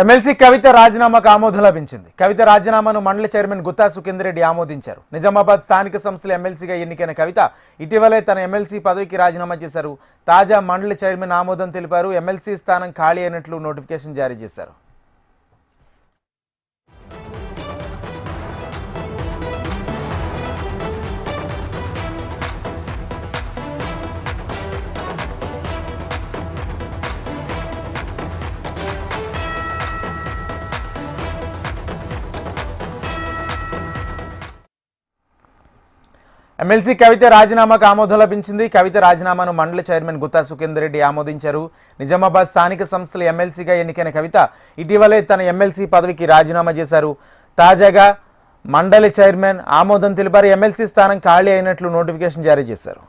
MLC కవిత రాజీనామాకు ఆమోదం లభించింది. కవిత రాజీనామాను మండలి చైర్మన్ గుత్తా సుఖేందర్ రెడ్డి ఆమోదించారు. నిజామాబాద్ స్థానిక సంస్థల ఎమ్మెల్సీగా ఎన్నికైన కవిత ఇటీవలే తన ఎమ్మెల్సీ పదవికి రాజీనామా చేశారు. తాజా మండలి చైర్మన్ ఆమోదం తెలిపారు. ఎమ్మెల్సీ స్థానం ఖాళీ అయినట్లు నోటిఫికేషన్ జారీ చేశారు. ఎమ్మెల్సీ కవిత రాజీనామాకు ఆమోదం లభించింది. కవిత రాజీనామాను మండలి చైర్మన్ గుత్తా సుఖేందర్ రెడ్డి ఆమోదించారు. నిజామాబాద్ స్థానిక సంస్థల ఎమ్మెల్సీగా ఎన్నికైన కవిత ఇటీవలే తన ఎమ్మెల్సీ పదవికి రాజీనామా చేశారు. తాజాగా మండలి చైర్మన్ ఆమోదం తెలిపారు. ఎమ్మెల్సీ స్థానం ఖాళీ అయినట్లు నోటిఫికేషన్ జారీ చేశారు.